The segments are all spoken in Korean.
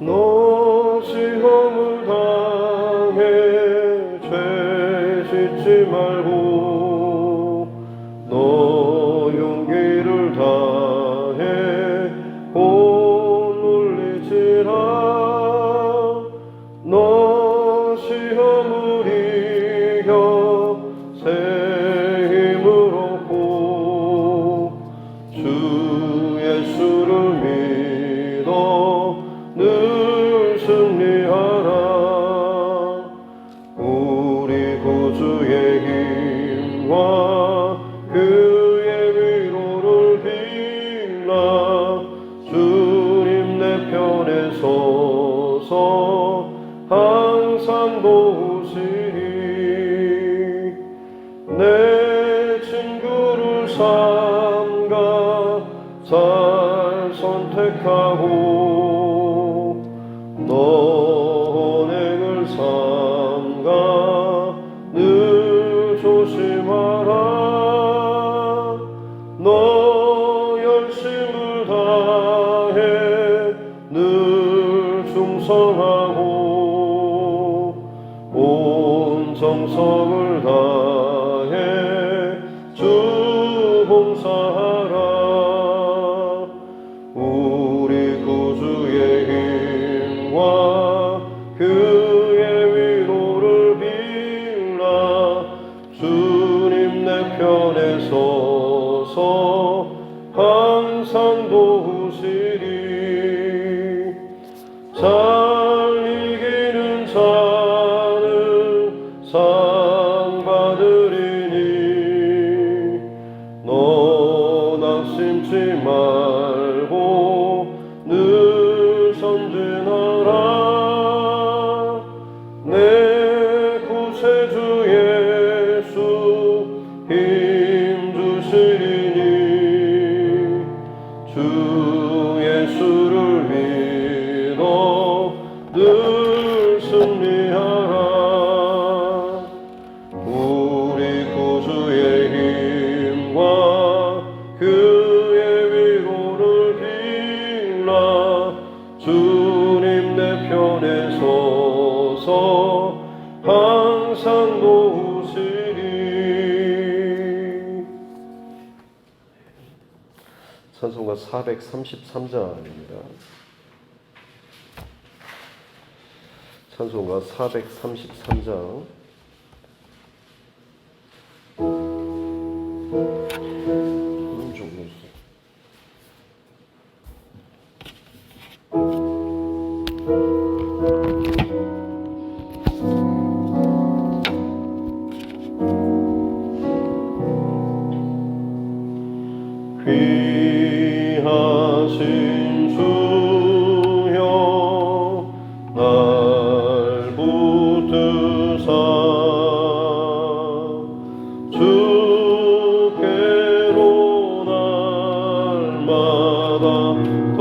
너 시험을 당해 죄 짓지 말고 너 용기를 다해 곧 물리치라. 너 시험을 이겨 새 힘을 얻고 주 예수를 믿어 늘 승리하라. 우리 구주의 힘과 그의 위로를 빌라. 주님 내 편에 서서 항상 도우시리. 내 친구를 삼가 잘 선택하고 너 언행을 삼가 늘 조심하라. 너 열심을 다해 늘 충성하고 온 정성을 다해 주 봉사하라. 우리 구주의 힘과 그의 위로를 빌라. 주님 내 편에 서서 항상 도우시리. 잘 이기는 자는 상 받으리니 너 낙심치 말고 늘 전진하라. 내 구세주 예수 힘 주시리니 주 예수를 믿어 늘 승리하라. 우리 구주의 힘과 그의 위로를 빌라. 주님 내 편에 서서 항상 도우시리. 찬송가 433장입니다. 찬송가 433장. 귀하신 주여 날 붙드사 주께로 날마다 더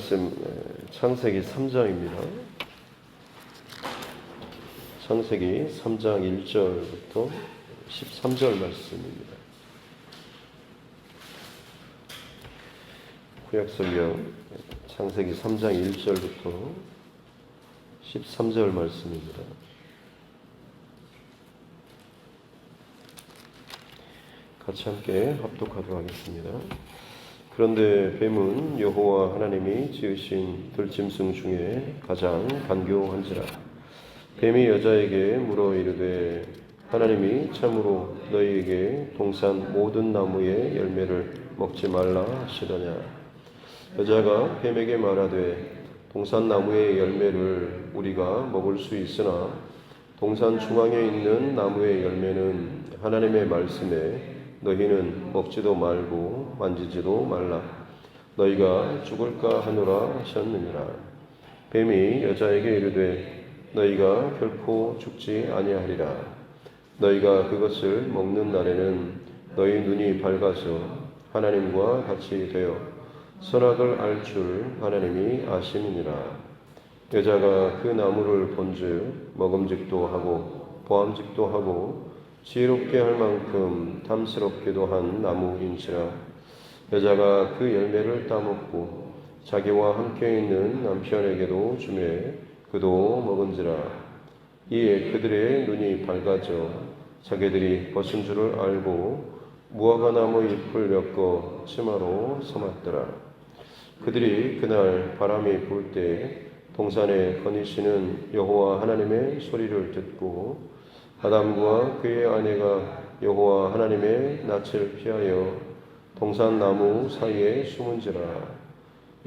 말씀 창세기 3장입니다. 창세기 3장 1절부터 13절 말씀입니다. 구약성경 창세기 3장 1절부터 13절 말씀입니다. 같이 함께 합독하도록 하겠습니다. 그런데 뱀은 여호와 하나님이 지으신 들짐승 중에 가장 간교한지라. 뱀이 여자에게 물어 이르되 하나님이 참으로 너희에게 동산 모든 나무의 열매를 먹지 말라 하시더냐. 여자가 뱀에게 말하되 동산 나무의 열매를 우리가 먹을 수 있으나 동산 중앙에 있는 나무의 열매는 하나님의 말씀에 너희는 먹지도 말고 만지지도 말라. 너희가 죽을까 하노라 하셨느니라. 뱀이 여자에게 이르되 너희가 결코 죽지 아니하리라. 너희가 그것을 먹는 날에는 너희 눈이 밝아서 하나님과 같이 되어 선악을 알 줄 하나님이 아심이니라. 여자가 그 나무를 본즉 먹음직도 하고 보암직도 하고 지혜롭게 할 만큼 탐스럽기도 한 나무인지라. 여자가 그 열매를 따먹고 자기와 함께 있는 남편에게도 주매 그도 먹은지라. 이에 그들의 눈이 밝아져 자기들이 벗은 줄을 알고 무화과 나무 잎을 엮어 치마로 삼았더라. 그들이 그날 바람이 불 때 동산에 거니시는 여호와 하나님의 소리를 듣고 아담과 그의 아내가 여호와 하나님의 낯을 피하여 동산 나무 사이에 숨은지라.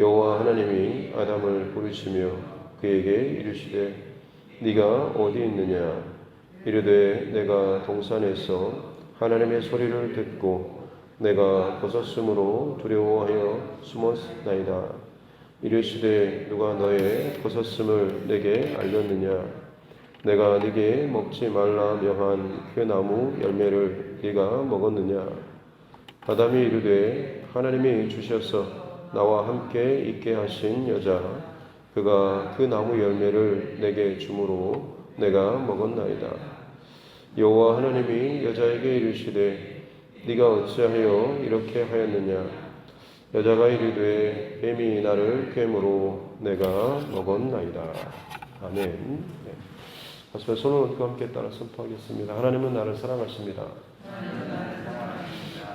여호와 하나님이 아담을 부르시며 그에게 이르시되 네가 어디 있느냐. 이르되 내가 동산에서 하나님의 소리를 듣고 내가 벗었으므로 두려워하여 숨었나이다. 이르시되 누가 너의 벗었음을 내게 알렸느냐. 내가 네게 먹지 말라 명한 그 나무 열매를 네가 먹었느냐. 아담이 이르되 하나님이 주셔서 나와 함께 있게 하신 여자 그가 그 나무 열매를 내게 주므로 내가 먹었나이다. 여호와 하나님이 여자에게 이르시되 네가 어찌하여 이렇게 하였느냐. 여자가 이르되 뱀이 나를 꿰므로 내가 먹었나이다. 아멘. 하시면 손을 얹고 함께 따라 선포하겠습니다. 하나님은 나를 사랑하십니다.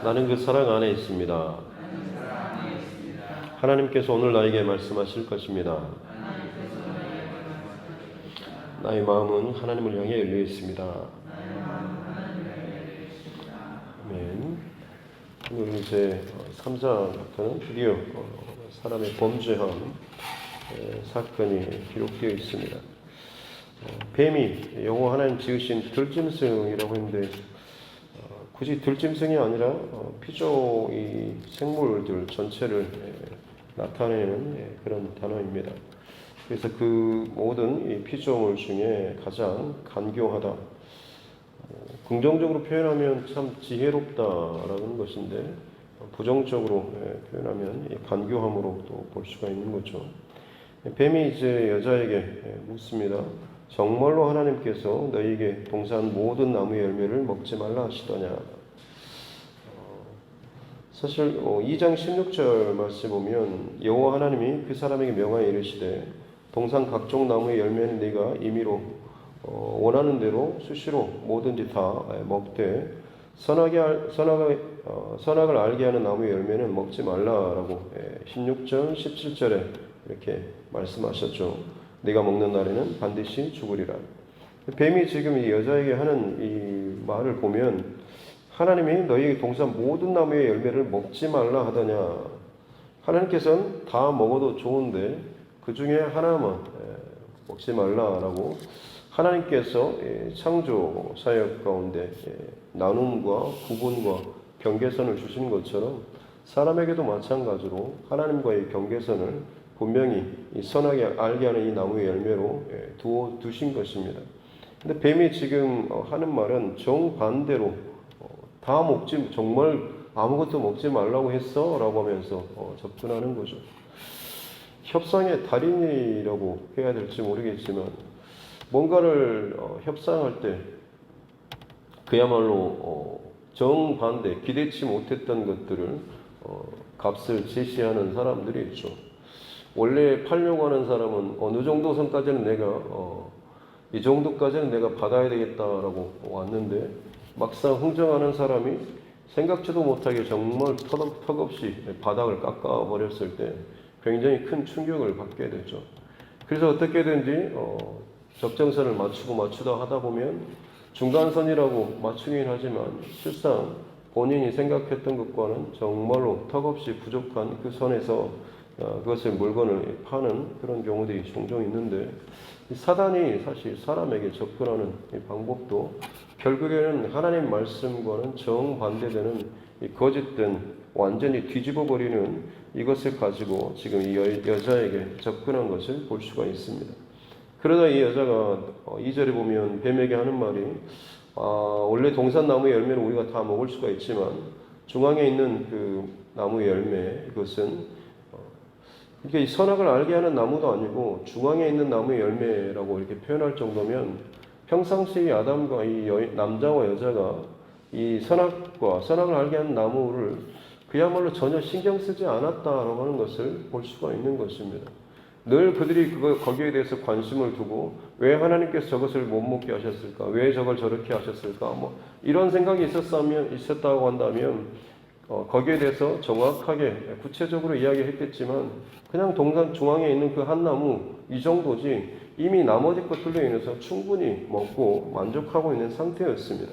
나는 그 사랑 안에 있습니다. 하나님께서 오늘 나에게 말씀하실 것입니다. 나의 마음은 하나님을 향해 열려 있습니다. 아멘. 오늘 이제 3장부터는 드디어 사람의 범죄한 사건이 기록되어 있습니다. 뱀이 여호와 하나님 지으신 들짐승이라고 했는데 굳이 들짐승이 아니라 피조의 생물들 전체를 나타내는 그런 단어입니다. 그래서 그 모든 이 피조물 중에 가장 간교하다. 긍정적으로 표현하면 참 지혜롭다라는 것인데 부정적으로 표현하면 간교함으로 또 볼 수가 있는 거죠. 뱀이 이제 여자에게 묻습니다. 정말로 하나님께서 너희에게 동산 모든 나무의 열매를 먹지 말라 하시더냐. 사실 2장 16절 말씀 보면 여호와 하나님이 그 사람에게 명하여 이르시되 동산 각종 나무의 열매는 네가 임의로 원하는 대로 수시로 뭐든지 다 먹되 선악을 알게 하는 나무의 열매는 먹지 말라라고 16절 17절에 이렇게 말씀하셨죠. 네가 먹는 날에는 반드시 죽으리라. 뱀이 지금 이 여자에게 하는 이 말을 보면 하나님이 너희에게 동산 모든 나무의 열매를 먹지 말라 하더냐. 하나님께서는 다 먹어도 좋은데 그 중에 하나만 먹지 말라라고 하나님께서 창조 사역 가운데 나눔과 구분과 경계선을 주신 것처럼 사람에게도 마찬가지로 하나님과의 경계선을 분명히 이 선하게 알게 하는 이 나무의 열매로 두신 것입니다. 근데 뱀이 지금 하는 말은 정반대로 다 먹지 정말 아무것도 먹지 말라고 했어? 라고 하면서 접근하는 거죠. 협상의 달인이라고 해야 될지 모르겠지만 뭔가를 협상할 때 그야말로 정반대, 기대치 못했던 것들을 값을 제시하는 사람들이 있죠. 원래 팔려고 하는 사람은 어느 정도 선까지는 내가 이 정도까지는 내가 받아야 되겠다라고 왔는데 막상 흥정하는 사람이 생각지도 못하게 정말 턱없이 바닥을 깎아버렸을 때 굉장히 큰 충격을 받게 되죠. 그래서 어떻게든지 적정선을 맞추다 하다 보면 중간선이라고 맞추긴 하지만 실상 본인이 생각했던 것과는 정말로 턱없이 부족한 그 선에서 그것을 물건을 파는 그런 경우들이 종종 있는데 사단이 사실 사람에게 접근하는 방법도 결국에는 하나님 말씀과는 정반대되는 거짓된 완전히 뒤집어 버리는 이것을 가지고 지금 이 여자에게 접근한 것을 볼 수가 있습니다. 그러다 이 여자가 2절에 보면 뱀에게 하는 말이 원래 동산나무의 열매는 우리가 다 먹을 수가 있지만 중앙에 있는 그 나무의 열매 이것은 이게 선악을 알게 하는 나무도 아니고 중앙에 있는 나무의 열매라고 이렇게 표현할 정도면 평상시 아담과 이 남자와 여자가 이 선악을 알게 하는 나무를 그야말로 전혀 신경 쓰지 않았다라고 하는 것을 볼 수가 있는 것입니다. 늘 그들이 거기에 대해서 관심을 두고 왜 하나님께서 저것을 못 먹게 하셨을까? 왜 저걸 저렇게 하셨을까? 이런 생각이 있었다고 한다면 거기에 대해서 정확하게 구체적으로 이야기했겠지만 그냥 동산 중앙에 있는 그 한 나무 이 정도지 이미 나머지 것들로 인해서 충분히 먹고 만족하고 있는 상태였습니다.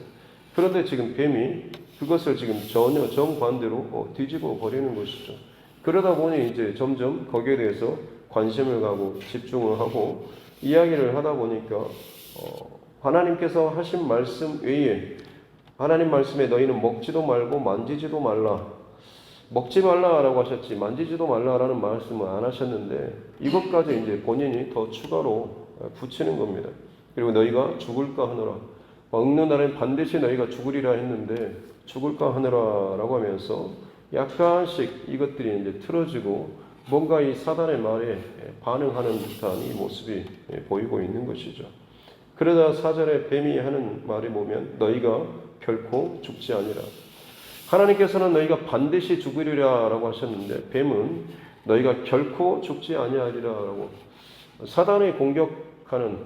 그런데 지금 뱀이 그것을 지금 전혀 정반대로 뒤집어 버리는 것이죠. 그러다 보니 이제 점점 거기에 대해서 관심을 가고 집중을 하고 이야기를 하다 보니까 하나님께서 하신 말씀 외에 하나님 말씀에 너희는 먹지도 말고 만지지도 말라. 먹지 말라라고 하셨지 만지지도 말라라는 말씀을 안 하셨는데 이것까지 이제 본인이 더 추가로 붙이는 겁니다. 그리고 너희가 죽을까 하느라 먹는 날엔 반드시 너희가 죽으리라 했는데 죽을까 하느라라고 하면서 약간씩 이것들이 이제 틀어지고 뭔가 이 사단의 말에 반응하는 듯한 이 모습이 보이고 있는 것이죠. 그러다 4절에 뱀이 하는 말을 보면 너희가 결코 죽지 아니라 하나님께서는 너희가 반드시 죽으리라라고 하셨는데 뱀은 너희가 결코 죽지 아니하리라라고 사단의 공격하는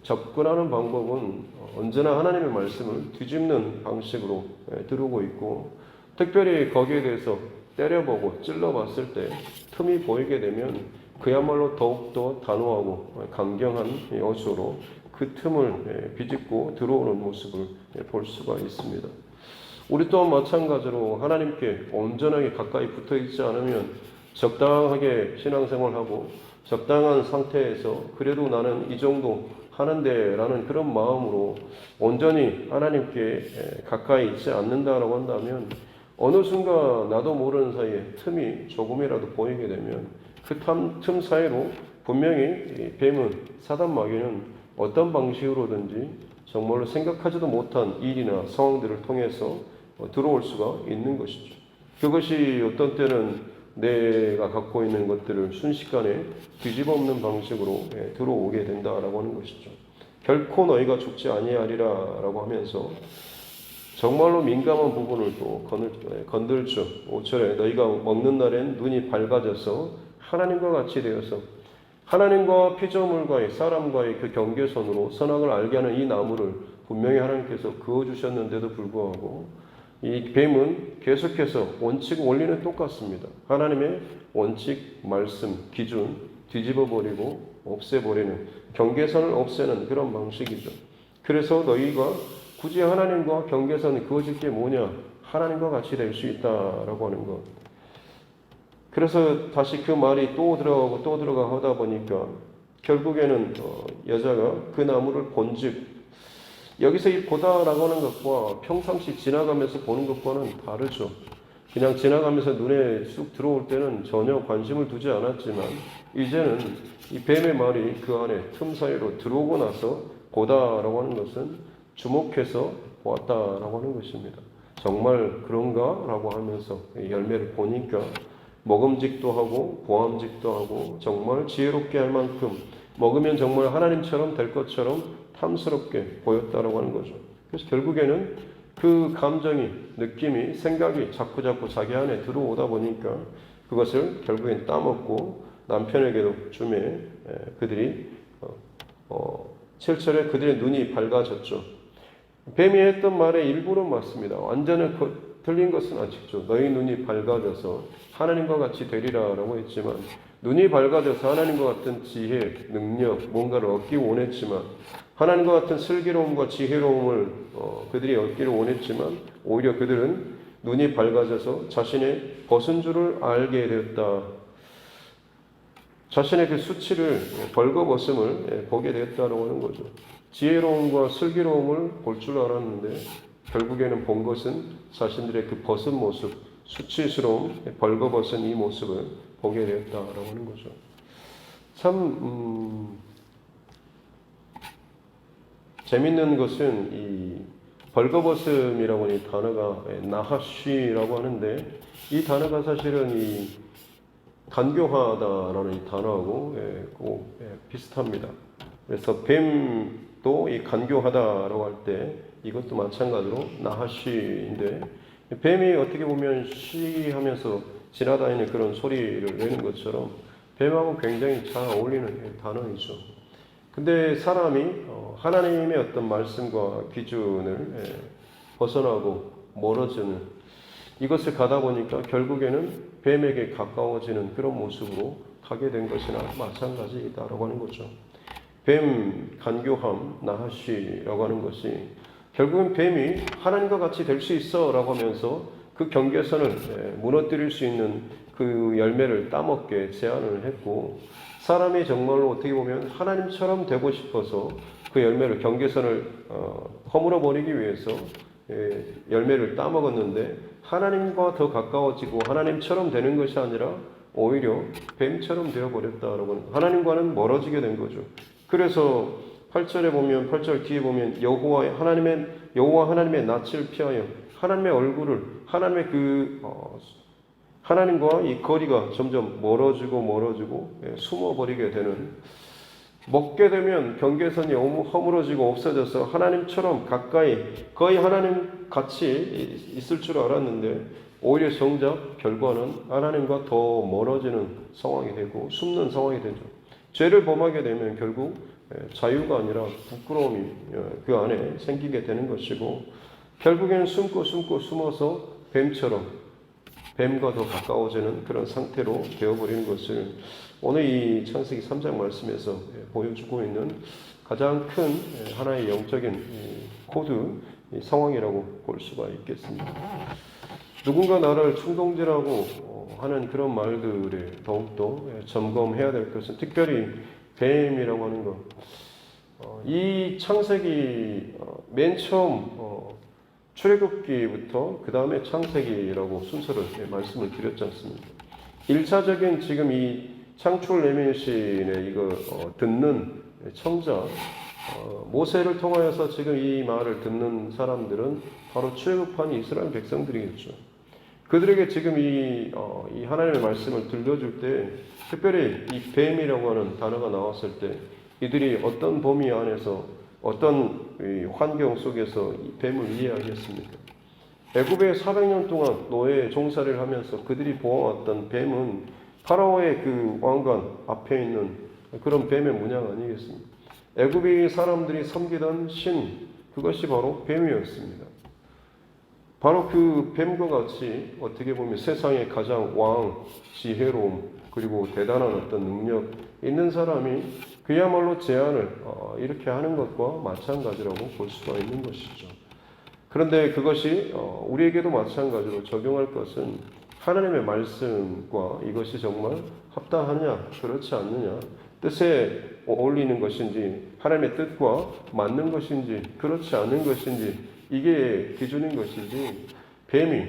접근하는 방법은 언제나 하나님의 말씀을 뒤집는 방식으로 들어오고 있고 특별히 거기에 대해서 때려보고 찔러봤을 때 틈이 보이게 되면 그야말로 더욱더 단호하고 강경한 어조로 그 틈을 비집고 들어오는 모습을 볼 수가 있습니다. 우리 또한 마찬가지로 하나님께 온전하게 가까이 붙어 있지 않으면 적당하게 신앙생활하고 적당한 상태에서 그래도 나는 이 정도 하는데 라는 그런 마음으로 온전히 하나님께 가까이 있지 않는다라고 한다면 어느 순간 나도 모르는 사이에 틈이 조금이라도 보이게 되면 그 틈 사이로 분명히 뱀은 사단 마귀는 어떤 방식으로든지 정말로 생각하지도 못한 일이나 상황들을 통해서 들어올 수가 있는 것이죠. 그것이 어떤 때는 내가 갖고 있는 것들을 순식간에 뒤집어 엎는 방식으로 들어오게 된다라고 하는 것이죠. 결코 너희가 죽지 아니하리라라고 하면서 정말로 민감한 부분을 또 건들죠. 5절에 너희가 먹는 날엔 눈이 밝아져서 하나님과 같이 되어서 하나님과 피조물과의 사람과의 그 경계선으로 선악을 알게 하는 이 나무를 분명히 하나님께서 그어주셨는데도 불구하고 이 뱀은 계속해서 원칙 원리는 똑같습니다. 하나님의 원칙, 말씀, 기준 뒤집어버리고 없애버리는 경계선을 없애는 그런 방식이죠. 그래서 너희가 굳이 하나님과 경계선이 그어질 게 뭐냐? 하나님과 같이 될 수 있다라고 하는 것. 그래서 다시 그 말이 또 들어가고 또 들어가 하다 보니까 결국에는 여자가 그 나무를 본즉 여기서 이 보다라고 하는 것과 평상시 지나가면서 보는 것과는 다르죠. 그냥 지나가면서 눈에 쑥 들어올 때는 전혀 관심을 두지 않았지만 이제는 이 뱀의 말이 그 안에 틈 사이로 들어오고 나서 보다라고 하는 것은 주목해서 보았다라고 하는 것입니다. 정말 그런가? 라고 하면서 열매를 보니까 먹음직도 하고 보암직도 하고 정말 지혜롭게 할 만큼 먹으면 정말 하나님처럼 될 것처럼 탐스럽게 보였다라고 하는 거죠. 그래서 결국에는 그 감정이, 느낌이, 생각이 자꾸자꾸 자기 안에 들어오다 보니까 그것을 결국엔 따먹고 남편에게도 주매 그들이 철철에 그들의 눈이 밝아졌죠. 뱀이 했던 말의 일부는 맞습니다. 완전히 틀린 것은 아직죠. 너희 눈이 밝아져서 하나님과 같이 되리라라고 했지만 눈이 밝아져서 하나님과 같은 지혜, 능력, 뭔가를 얻기 원했지만 하나님과 같은 슬기로움과 지혜로움을 그들이 얻기를 원했지만 오히려 그들은 눈이 밝아져서 자신의 벗은 줄을 알게 되었다. 자신의 그 수치를 벌거벗음을 보게 되었다고 하는 거죠. 지혜로움과 슬기로움을 볼 줄 알았는데 결국에는 본 것은 자신들의 그 벗은 모습, 수치스러움, 벌거벗은 이 모습을 보게 되었다라고 하는 거죠. 참 재밌는 것은 이 벌거벗음이라고 하는 이 단어가 나하쉬라고 하는데 이 단어가 사실은 이 간교하다라는 이 단어하고 꼭 비슷합니다. 그래서 뱀도 이 간교하다라고 할 때 이것도 마찬가지로 나하쉬인데 뱀이 어떻게 보면 쉬하면서 지나다니는 그런 소리를 내는 것처럼 뱀하고 굉장히 잘 어울리는 단어이죠. 근데 사람이 하나님의 어떤 말씀과 기준을 벗어나고 멀어지는 이것을 가다 보니까 결국에는 뱀에게 가까워지는 그런 모습으로 가게 된 것이나 마찬가지이다라고 하는 거죠. 뱀, 간교함, 나하쉬라고 하는 것이 결국은 뱀이 하나님과 같이 될 수 있어 라고 하면서 그 경계선을 무너뜨릴 수 있는 그 열매를 따먹게 제안을 했고 사람이 정말로 어떻게 보면 하나님처럼 되고 싶어서 그 열매를 경계선을 허물어 버리기 위해서 열매를 따먹었는데 하나님과 더 가까워지고 하나님처럼 되는 것이 아니라 오히려 뱀처럼 되어버렸다라고 하는 하나님과는 멀어지게 된 거죠. 그래서 8절에 보면 8절 뒤에 보면 여호와 하나님의 낯을 피하여 하나님의 얼굴을 하나님과 이 거리가 점점 멀어지고 숨어버리게 되는 먹게 되면 경계선이 허물어지고 없어져서 하나님처럼 가까이 거의 하나님 같이 있을 줄 알았는데 오히려 정작 결과는 하나님과 더 멀어지는 상황이 되고 숨는 상황이 되죠. 죄를 범하게 되면 결국 자유가 아니라 부끄러움이 그 안에 생기게 되는 것이고 결국에는 숨어서 뱀과 더 가까워지는 그런 상태로 되어버리는 것을 오늘 이 창세기 3장 말씀에서 보여주고 있는 가장 큰 하나의 영적인 코드 상황이라고 볼 수가 있겠습니다. 누군가 나를 충동질하고 하는 그런 말들에 더욱더 점검해야 될 것은 특별히 뱀이라고 하는 것. 이 창세기 맨 처음 출애굽기부터 그 다음에 창세기라고 순서를 말씀을 드렸지 않습니까? 1차적인 지금 이 창출 레멘신의 이거 듣는 청자 모세를 통하여서 지금 이 말을 듣는 사람들은 바로 출애굽한 이스라엘 백성들이겠죠. 그들에게 지금 이 하나님의 말씀을 들려줄 때 특별히 이 뱀이라고 하는 단어가 나왔을 때 이들이 어떤 범위 안에서 어떤 환경 속에서 이 뱀을 이해하겠습니까? 애굽에 400년 동안 노예 종살이를 하면서 그들이 보아왔던 뱀은 파라오의 그 왕관 앞에 있는 그런 뱀의 문양 아니겠습니까? 애굽의 사람들이 섬기던 신, 그것이 바로 뱀이었습니다. 바로 그 뱀과 같이 어떻게 보면 세상의 가장 지혜로움, 그리고 대단한 어떤 능력 있는 사람이 그야말로 제안을 이렇게 하는 것과 마찬가지라고 볼 수가 있는 것이죠. 그런데 그것이 우리에게도 마찬가지로 적용할 것은 하나님의 말씀과 이것이 정말 합당하느냐 그렇지 않느냐, 뜻에 어울리는 것인지 하나님의 뜻과 맞는 것인지 그렇지 않은 것인지 이게 기준인 것이지 뱀이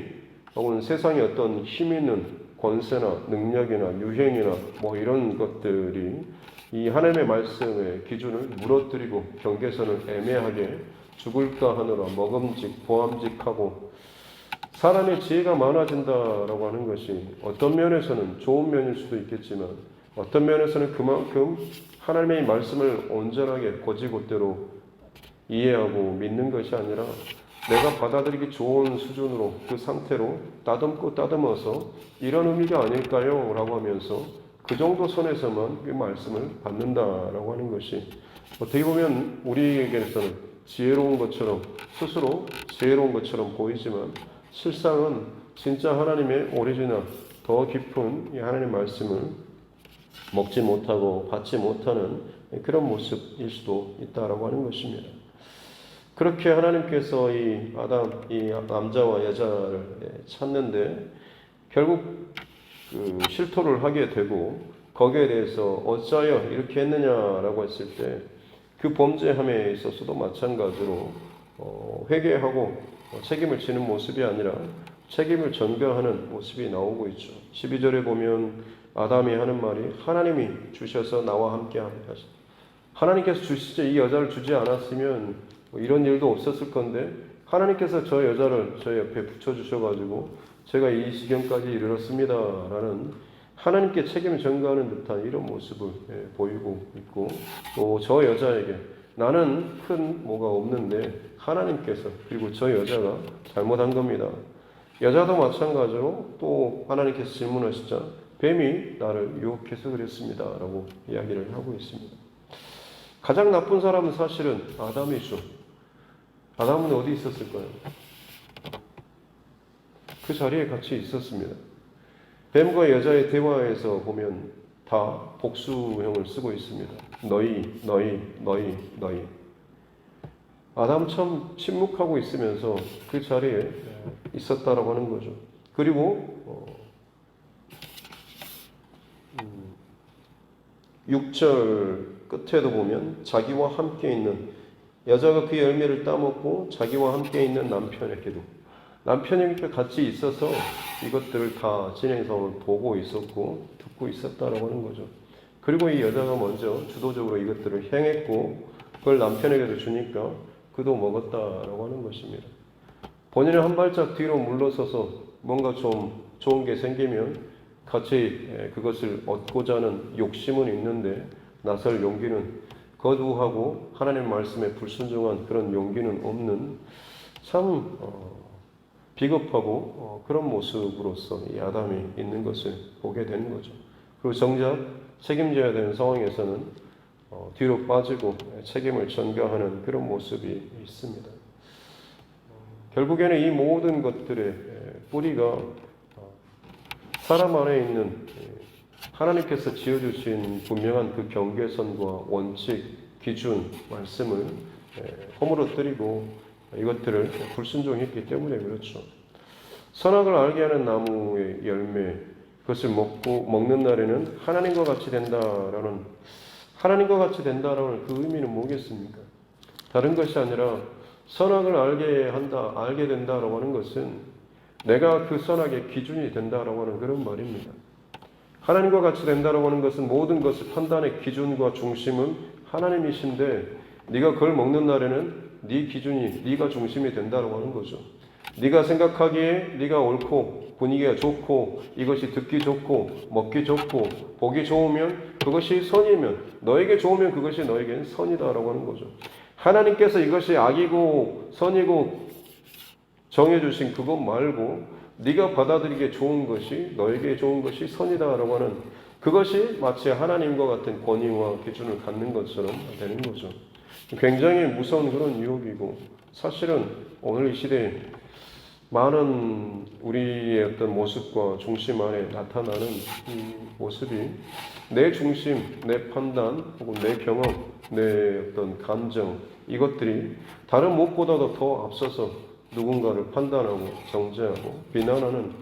혹은 세상의 어떤 힘 있는 권세나 능력이나 유행이나 뭐 이런 것들이 이 하나님의 말씀의 기준을 무너뜨리고 경계선을 애매하게 죽을까 하느라 먹음직 보암직하고 사람의 지혜가 많아진다라고 하는 것이 어떤 면에서는 좋은 면일 수도 있겠지만 어떤 면에서는 그만큼 하나님의 말씀을 온전하게 곧이곧대로 이해하고 믿는 것이 아니라 내가 받아들이기 좋은 수준으로 그 상태로 따듬고 따듬어서 이런 의미가 아닐까요? 라고 하면서 그 정도 선에서만 그 말씀을 받는다라고 하는 것이 어떻게 보면 우리에게서는 지혜로운 것처럼 스스로 지혜로운 것처럼 보이지만 실상은 진짜 하나님의 오리지널 더 깊은 이 하나님의 말씀을 먹지 못하고 받지 못하는 그런 모습일 수도 있다라고 하는 것입니다. 그렇게 하나님께서 이 남자와 여자를 찾는데 결국 그 실토를 하게 되고 거기에 대해서 어찌하여 이렇게 했느냐라고 했을 때 그 범죄함에 있어서도 마찬가지로 회개하고 책임을 지는 모습이 아니라 책임을 전가하는 모습이 나오고 있죠. 12절에 보면 아담이 하는 말이 하나님이 주셔서 나와 함께 하시다. 하나님께서 주시지 이 여자를 주지 않았으면 이런 일도 없었을 건데 하나님께서 저 여자를 저 옆에 붙여주셔가지고 제가 이 지경까지 이르렀습니다라는 하나님께 책임을 전가하는 듯한 이런 모습을 보이고 있고 또 저 여자에게 나는 큰 뭐가 없는데 하나님께서 그리고 저 여자가 잘못한 겁니다. 여자도 마찬가지로 또 하나님께서 질문하시자 뱀이 나를 유혹해서 그랬습니다 라고 이야기를 하고 있습니다. 가장 나쁜 사람은 사실은 아담이죠. 아담은 어디 있었을까요? 그 자리에 같이 있었습니다. 뱀과 여자의 대화에서 보면 다 복수형을 쓰고 있습니다. 너희. 아담 참 침묵하고 있으면서 그 자리에 있었다라고 하는 거죠. 그리고 6절 끝에도 보면 자기와 함께 있는 여자가 그 열매를 따먹고 자기와 함께 있는 남편에게도 남편이 같이 있어서 이것들을 다 진행상을 보고 있었고 듣고 있었다라고 하는 거죠. 그리고 이 여자가 먼저 주도적으로 이것들을 행했고 그걸 남편에게도 주니까 그도 먹었다라고 하는 것입니다. 본인은 한 발짝 뒤로 물러서서 뭔가 좀 좋은 게 생기면 같이 그것을 얻고자 하는 욕심은 있는데 나설 용기는 거두하고 하나님 말씀에 불순종한 그런 용기는 없는 참 비겁하고 그런 모습으로서 이 아담이 있는 것을 보게 되는 거죠. 그리고 정작 책임져야 되는 상황에서는 뒤로 빠지고 책임을 전가하는 그런 모습이 있습니다. 결국에는 이 모든 것들의 뿌리가 사람 안에 있는 하나님께서 지어주신 분명한 그 경계선과 원칙, 기준, 말씀을 허물어뜨리고 이것들을 불순종했기 때문에 그렇죠. 선악을 알게 하는 나무의 열매, 그것을 먹는 날에는 하나님과 같이 된다라는 그 의미는 뭐겠습니까? 다른 것이 아니라 선악을 알게 된다라고 하는 것은 내가 그 선악의 기준이 된다라고 하는 그런 말입니다. 하나님과 같이 된다라고 하는 것은 모든 것을 판단의 기준과 중심은 하나님이신데 네가 그걸 먹는 날에는 네 기준이 네가 중심이 된다라고 하는 거죠. 네가 생각하기에 네가 옳고 분위기가 좋고 이것이 듣기 좋고 먹기 좋고 보기 좋으면 그것이 선이면 너에게 좋으면 그것이 너에겐 선이다라고 하는 거죠. 하나님께서 이것이 악이고 선이고 정해주신 그것 말고 네가 받아들이기에 좋은 것이 너에게 좋은 것이 선이다라고 하는 그것이 마치 하나님과 같은 권위와 기준을 갖는 것처럼 되는 거죠. 굉장히 무서운 그런 유혹이고 사실은 오늘 이 시대에 많은 우리의 어떤 모습과 중심 안에 나타나는 이 모습이 내 중심, 내 판단, 혹은 내 경험, 내 어떤 감정 이것들이 다른 무엇보다도 더 앞서서 누군가를 판단하고 정죄하고 비난하는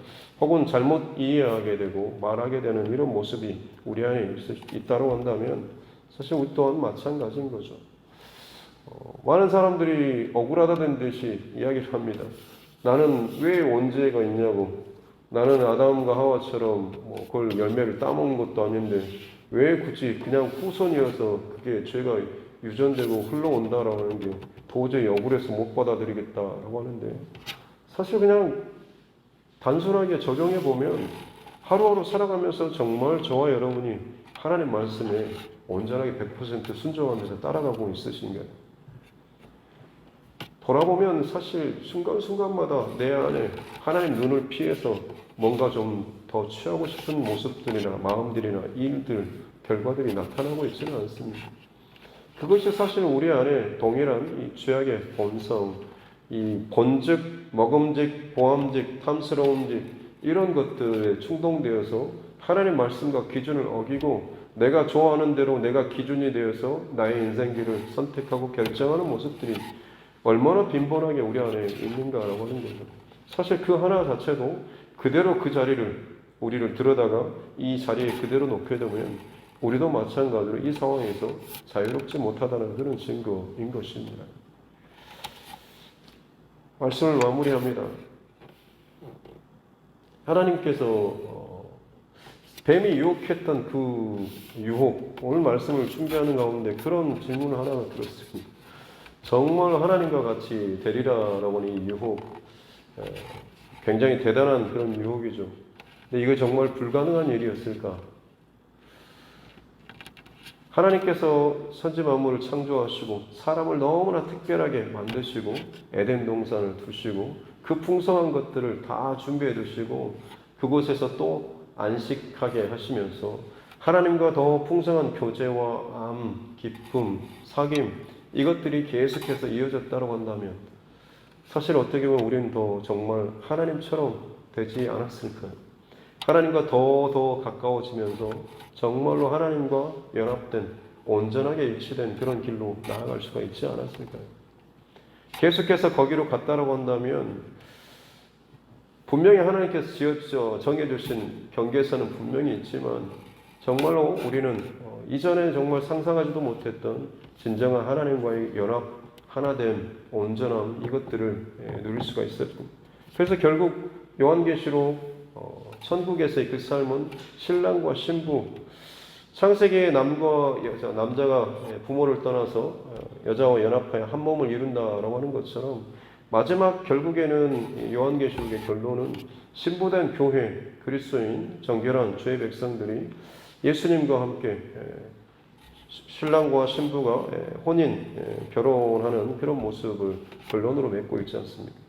혹은 잘못 이해하게 되고 말하게 되는 이런 모습이 우리 안에 있다고 한다면 사실 우리 또한 마찬가지인 거죠. 많은 사람들이 억울하다는 듯이 이야기를 합니다. 나는 왜 원죄가 있냐고. 나는 아담과 하와처럼 그걸 열매를 따먹는 것도 아닌데 왜 굳이 그냥 후손이어서 그게 죄가 유전되고 흘러온다라는 게 도저히 억울해서 못 받아들이겠다라고 하는데 사실 그냥 단순하게 적용해 보면 하루하루 살아가면서 정말 저와 여러분이 하나님 말씀에 온전하게 100% 순종하면서 따라가고 있으신가요? 돌아보면 사실 순간순간마다 내 안에 하나님 눈을 피해서 뭔가 좀 더 취하고 싶은 모습들이나 마음들이나 일들, 결과들이 나타나고 있지는 않습니다. 그것이 사실 우리 안에 동일한 이 죄악의 본성, 이 본즉, 먹음직, 보암직, 탐스러움직 이런 것들에 충동되어서 하나님 말씀과 기준을 어기고 내가 좋아하는 대로 내가 기준이 되어서 나의 인생길을 선택하고 결정하는 모습들이 얼마나 빈번하게 우리 안에 있는가라고 하는 거죠. 사실 그 하나 자체도 그대로 그 자리를 우리를 들여다가 이 자리에 그대로 놓게 되면 우리도 마찬가지로 이 상황에서 자유롭지 못하다는 그런 증거인 것입니다. 말씀을 마무리합니다. 하나님께서 뱀이 유혹했던 그 유혹, 오늘 말씀을 준비하는 가운데 그런 질문을 하나 들었습니다. 정말 하나님과 같이 되리라라고 하는 이 유혹, 굉장히 대단한 그런 유혹이죠. 근데 이거 정말 불가능한 일이었을까? 하나님께서 천지 만물을 창조하시고 사람을 너무나 특별하게 만드시고 에덴 동산을 두시고 그 풍성한 것들을 다 준비해 두시고 그곳에서 또 안식하게 하시면서 하나님과 더 풍성한 교제와 암, 기쁨, 사귐 이것들이 계속해서 이어졌다고 한다면 사실 어떻게 보면 우리는 더 정말 하나님처럼 되지 않았을까요? 하나님과 더 가까워지면서 정말로 하나님과 연합된 온전하게 일치된 그런 길로 나아갈 수가 있지 않았을까요? 계속해서 거기로 갔다라고 한다면 분명히 하나님께서 정해주신 경계선은 분명히 있지만 정말로 우리는 이전에 정말 상상하지도 못했던 진정한 하나님과의 연합, 하나됨, 온전함 이것들을 누릴 수가 있었죠. 그래서 결국 요한계시록 천국에서의 그 삶은 신랑과 신부, 창세기의 남자가 부모를 떠나서 여자와 연합하여 한 몸을 이룬다라고 하는 것처럼 마지막 결국에는 요한계시록의 결론은 신부된 교회, 그리스도인, 정결한 주의 백성들이 예수님과 함께 신랑과 신부가 혼인, 결혼하는 그런 모습을 결론으로 맺고 있지 않습니까?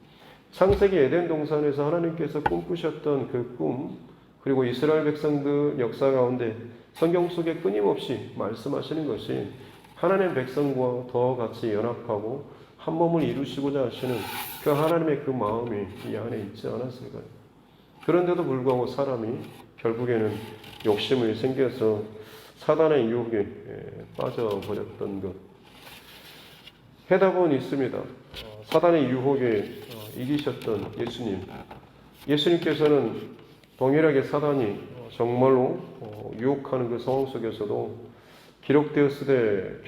창세기 에덴 동산에서 하나님께서 꿈꾸셨던 그 꿈, 그리고 이스라엘 백성들 역사 가운데 성경 속에 끊임없이 말씀하시는 것이 하나님의 백성과 더 같이 연합하고 한 몸을 이루시고자 하시는 그 하나님의 그 마음이 이 안에 있지 않았을까요? 그런데도 불구하고 사람이 결국에는 욕심을 생겨서 사단의 유혹에 빠져버렸던 것. 해답은 있습니다. 사단의 유혹에 이기셨던 예수님. 예수님께서는 동일하게 사단이 정말로 유혹하는 그 상황 속에서도 기록되었으되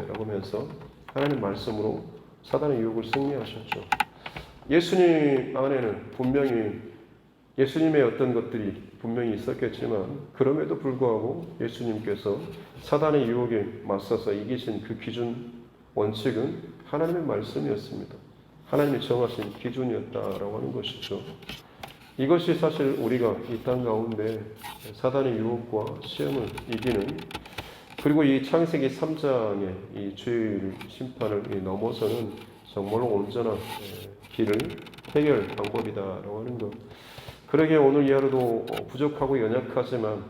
라고 하면서 하나님 말씀으로 사단의 유혹을 승리하셨죠. 예수님 안에는 분명히 예수님의 어떤 것들이 분명히 있었겠지만 그럼에도 불구하고 예수님께서 사단의 유혹에 맞서서 이기신 그 기준 원칙은 하나님의 말씀이었습니다. 하나님이 정하신 기준이었다라고 하는 것이죠. 이것이 사실 우리가 이 땅 가운데 사단의 유혹과 시험을 이기는 그리고 이 창세기 3장의 이 죄의 심판을 넘어서는 정말로 온전한 길을 해결 방법이다라고 하는 것. 그러기에 오늘 이 하루도 부족하고 연약하지만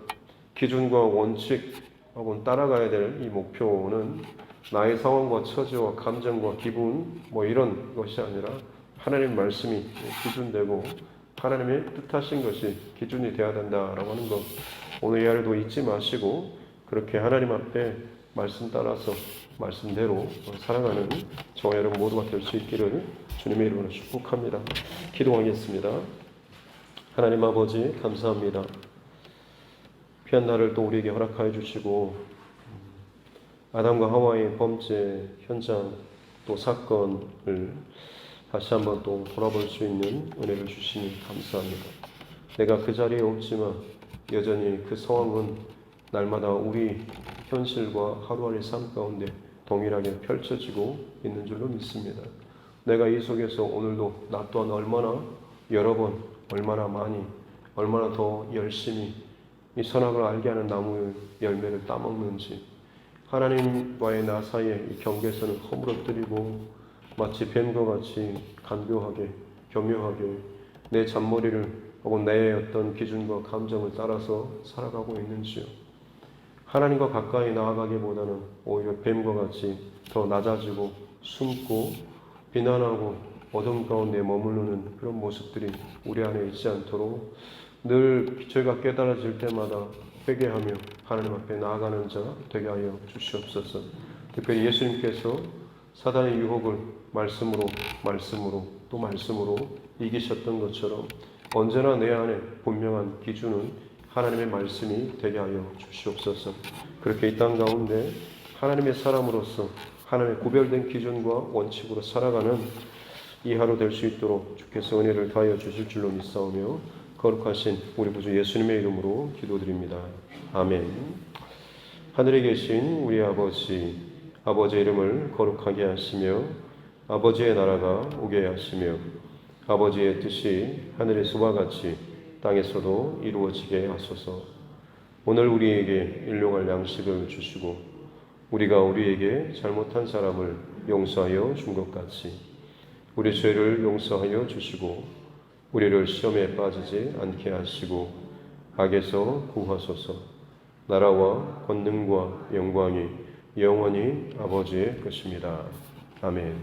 기준과 원칙하고는 따라가야 될 이 목표는 나의 상황과 처지와 감정과 기분 이런 것이 아니라 하나님 말씀이 기준되고 하나님의 뜻하신 것이 기준이 되어야 된다라고 하는 것 오늘 이 하루도 잊지 마시고 그렇게 하나님 앞에 말씀 따라서 말씀대로 살아가는 저와 여러분 모두가 될 수 있기를 주님의 이름으로 축복합니다. 기도하겠습니다. 하나님 아버지 감사합니다. 귀한 날을 또 우리에게 허락하여 주시고 아담과 하와의 범죄 현장 또 사건을 다시 한번 또 돌아볼 수 있는 은혜를 주시니 감사합니다. 내가 그 자리에 없지만 여전히 그 상황은 날마다 우리 현실과 하루하루의 삶 가운데 동일하게 펼쳐지고 있는 줄로 믿습니다. 내가 이 속에서 오늘도 나 또한 얼마나 여러 번, 얼마나 많이, 얼마나 더 열심히 이 선악을 알게 하는 나무의 열매를 따먹는지, 하나님과의 나 사이에 이 경계선을 허물어뜨리고 마치 뱀과 같이 간교하게, 교묘하게 내 잔머리를 혹은 내 어떤 기준과 감정을 따라서 살아가고 있는지요. 하나님과 가까이 나아가기보다는 오히려 뱀과 같이 더 낮아지고 숨고 비난하고 어둠 가운데 머무르는 그런 모습들이 우리 안에 있지 않도록 늘 죄가 깨달아질 때마다 회개하며 하나님 앞에 나아가는 자 되게 하여 주시옵소서. 특별히 예수님께서 사단의 유혹을 말씀으로 또 말씀으로 이기셨던 것처럼 언제나 내 안에 분명한 기준은 하나님의 말씀이 되게 하여 주시옵소서. 그렇게 이 땅 가운데 하나님의 사람으로서 하나님의 구별된 기준과 원칙으로 살아가는 이 하루 될 수 있도록 주께서 은혜를 더하여 주실 줄로 믿사오며 거룩하신 우리 구주 예수님의 이름으로 기도드립니다. 아멘. 하늘에 계신 우리 아버지, 아버지의 이름을 거룩하게 하시며 아버지의 나라가 오게 하시며 아버지의 뜻이 하늘에서와 같이 땅에서도 이루어지게 하소서. 오늘 우리에게 일용할 양식을 주시고 우리가 우리에게 잘못한 사람을 용서하여 준 것 같이 우리 죄를 용서하여 주시고 우리를 시험에 빠지지 않게 하시고 악에서 구하소서. 나라와 권능과 영광이 영원히 아버지의 것입니다. 아멘.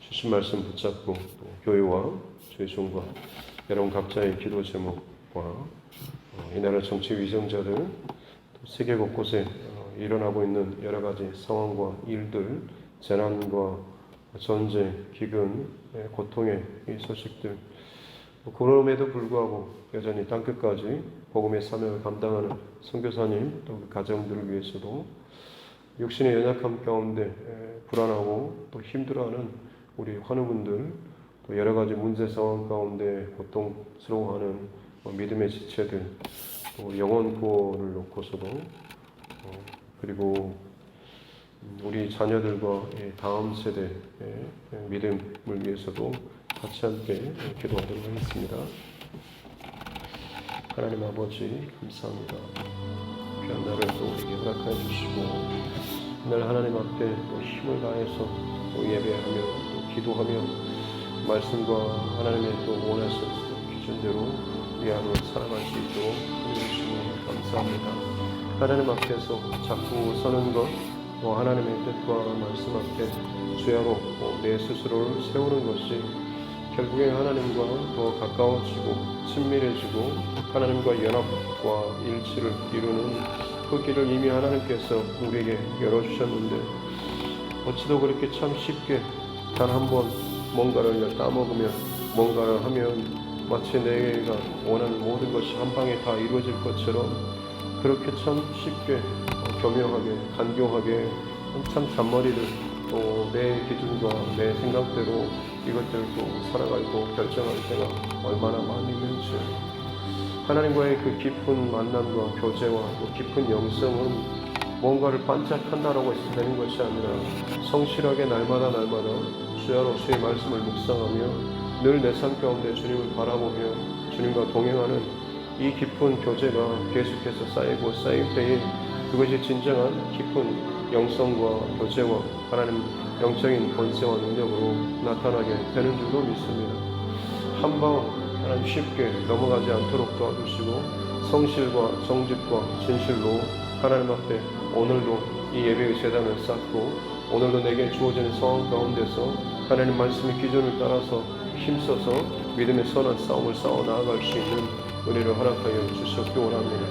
주신 말씀 붙잡고 또 교회와 주의 종과 여러분 각자의 기도 제목과 이 나라 정치 위정자들 또 세계 곳곳에 일어나고 있는 여러 가지 상황과 일들, 재난과 전쟁, 기근, 고통의 이 소식들, 그럼에도 불구하고 여전히 땅끝까지 복음의 사명을 감당하는 선교사님 또 그 가정들을 위해서도 육신의 연약함 가운데 불안하고 또 힘들어하는 우리 환우분들, 또 여러 가지 문제 상황 가운데 고통스러워하는 믿음의 지체들, 또 영혼 구원을 놓고서도 그리고 우리 자녀들과 다음 세대의 믿음을 위해서도 같이 함께 기도하도록 하겠습니다. 하나님 아버지 감사합니다. 귀한 날을 또 우리에게 허락하여 주시고 날 하나님 앞에 또 힘을 다해서 또 예배하며 또 기도하며 말씀과 하나님의 또 원하시는 기준대로 우리 안으로 살아갈 수 있도록 해주시니 감사합니다. 하나님 앞에서 자꾸 서는 것, 또 하나님의 뜻과 말씀 앞에 죄하로 내 스스로를 세우는 것이 결국에 하나님과 더 가까워지고 친밀해지고 하나님과 연합과 일치를 이루는 그 길을 이미 하나님께서 우리에게 열어주셨는데 어찌도 그렇게 참 쉽게 단 한 번 뭔가를 따먹으면 뭔가를 하면 마치 내가 원하는 모든 것이 한 방에 다 이루어질 것처럼 그렇게 참 쉽게 교묘하게 간교하게 참 잔머리를 또 내 기준과 내 생각대로 이것들을 또 살아가고 결정할 때가 얼마나 많이 있는지 하나님과의 그 깊은 만남과 교제와 또 깊은 영성은 뭔가를 반짝한다라고 해서 되는 것이 아니라 성실하게 날마다 주야로 주의 말씀을 묵상하며 늘 내 삶 가운데 주님을 바라보며 주님과 동행하는 이 깊은 교제가 계속해서 쌓일 때에 그것이 진정한 깊은 영성과 교제와 하나님 영적인 권세와 능력으로 나타나게 되는 줄로 믿습니다. 한방 하나님 쉽게 넘어가지 않도록 도와주시고 성실과 정직과 진실로 하나님 앞에 오늘도 이 예배의 제단을 쌓고 오늘도 내게 주어지는 상황 가운데서 하나님 말씀의 기준을 따라서 힘써서 믿음의 선한 싸움을 싸워 나아갈 수 있는 은혜를 허락하여 주셨기 원합니다.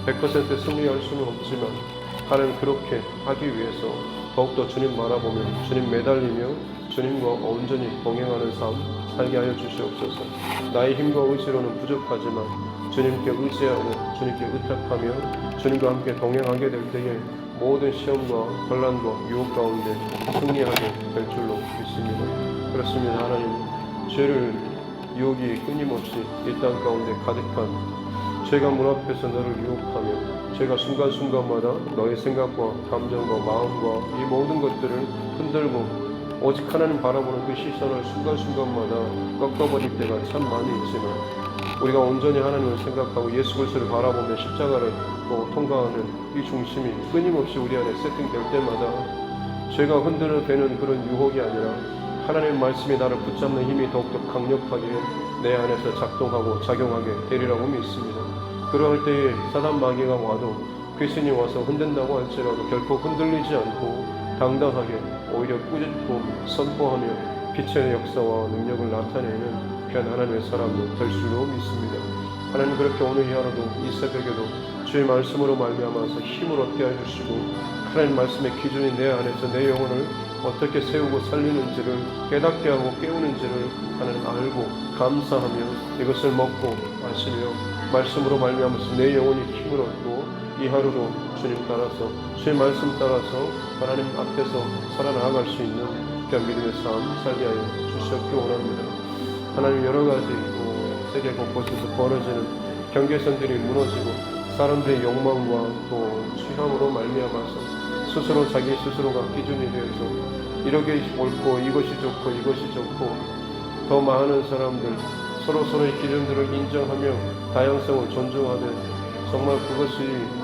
100% 승리할 수는 없지만 하나님 그렇게 하기 위해서 더욱더 주님 바라보며 주님 매달리며 주님과 온전히 동행하는 삶 살게 하여 주시옵소서. 나의 힘과 의지로는 부족하지만 주님께 의지하고 주님께 의탁하며 주님과 함께 동행하게 될 때에 모든 시험과 혼란과 유혹 가운데 승리하게 될 줄로 믿습니다. 그렇습니다. 하나님 죄를 유혹이 끊임없이 이 땅 가운데 가득한 죄가 문 앞에서 너를 유혹하며 죄가 순간순간마다 너의 생각과 감정과 마음과 이 모든 것들을 흔들고 오직 하나님 바라보는 그 시선을 순간순간마다 꺾어버릴 때가 참 많이 있지만 우리가 온전히 하나님을 생각하고 예수 그리스도를 바라보며 십자가를 통과하는 이 중심이 끊임없이 우리 안에 세팅될 때마다 죄가 흔들어대는 그런 유혹이 아니라 하나님의 말씀이 나를 붙잡는 힘이 더욱더 강력하게 내 안에서 작동하고 작용하게 되리라고 믿습니다. 그러할 때에 사단 마귀가 와도 귀신이 와서 흔든다고 할지라도 결코 흔들리지 않고 당당하게 오히려 꾸짖고 선포하며 빛의 역사와 능력을 나타내는 귀한 하나님의 사람도 될 줄로 믿습니다. 하나님 그렇게 오늘 이 하루도 이 새벽에도 주의 말씀으로 말미암아서 힘을 얻게 해주시고 하나님 말씀의 기준이 내 안에서 내 영혼을 어떻게 세우고 살리는지를 깨닫게 하고 깨우는지를 하나님 알고 감사하며 이것을 먹고 마시며 말씀으로 말미암아서 내 영혼이 힘을 얻고 이 하루도 주님 따라서 주의 말씀 따라서 하나님 앞에서 살아나갈 수 있는 귀한 믿음의 삶 살게 하여 주시옵기 원합니다. 하나님 여러 가지 세계 곳곳에서 벌어지는 경계선들이 무너지고 사람들의 욕망과 또 취향으로 말미암아서 스스로 자기 스스로가 기준이 되어서 이렇게 옳고 이것이 좋고 이것이 좋고 더 많은 사람들 서로의 기준들을 인정하며 다양성을 존중하되 정말 그것이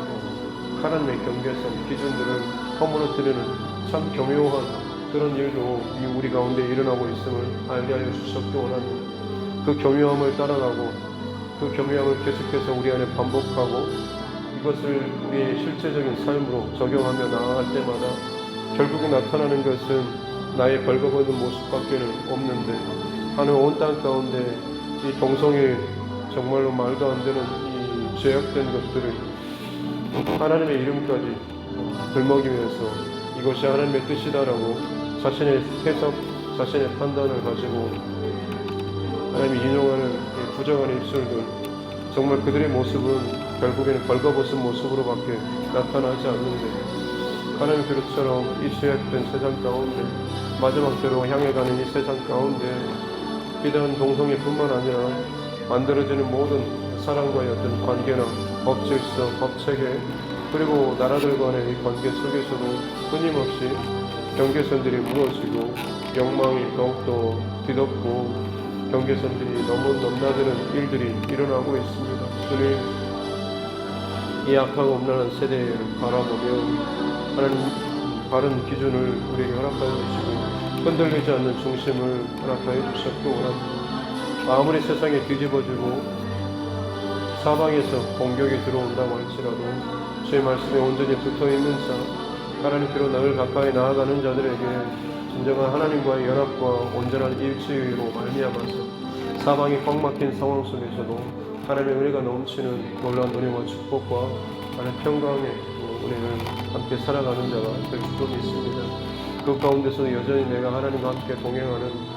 하나님의 경계선 기준들을 허물어뜨리는 참 교묘한 그런 일도 우리 가운데 일어나고 있음을 알게 하여 주셨기 원합니다. 그 교묘함을 따라가고 그 교묘함을 계속해서 우리 안에 반복하고 이것을 우리의 실제적인 삶으로 적용하며 나아갈 때마다 결국에 나타나는 것은 나의 벌거벗은 모습밖에는 없는데 하늘 온 땅 가운데 이 동성애 정말로 말도 안 되는 이 죄악된 것들을 하나님의 이름까지 들먹이면서 이것이 하나님의 뜻이다라고 자신의 해석, 자신의 판단을 가지고 하나님이 인용하는 부정한 입술들 정말 그들의 모습은 결국에는 벌거벗은 모습으로밖에 나타나지 않는데 하나님 그릇처럼 이 죄악된 세상 가운데 마지막 때로 향해 가는 이 세상 가운데 비단 동성애뿐만 아니라 만들어지는 모든 사람과의 어떤 관계나 법질서, 법체계 그리고 나라들 간의 이 관계 속에서도 끊임없이 경계선들이 무너지고 욕망이 더욱더 뒤덮고 경계선들이 너무 넘나드는 일들이 일어나고 있습니다. 주님 이 악하고 음란한 세대를 바라보며 하나님 바른 기준을 우리에게 허락하여 주시고 흔들리지 않는 중심을 허락하여 주셨고 원합니다. 아무리 세상에 뒤집어지고 사방에서 공격이 들어온다고 할지라도 주의 말씀에 온전히 붙어있는 자 하나님께로 늘 가까이 나아가는 자들에게 진정한 하나님과의 연합과 온전한 일치로 말미암아서 사방이 꽉 막힌 상황 속에서도 하나님의 은혜가 넘치는 놀라운 은혜와 축복과 하나님의 평강의 은혜를 함께 살아가는 자가 될 줄로 믿습니다. 그 가운데서 여전히 내가 하나님과 함께 동행하는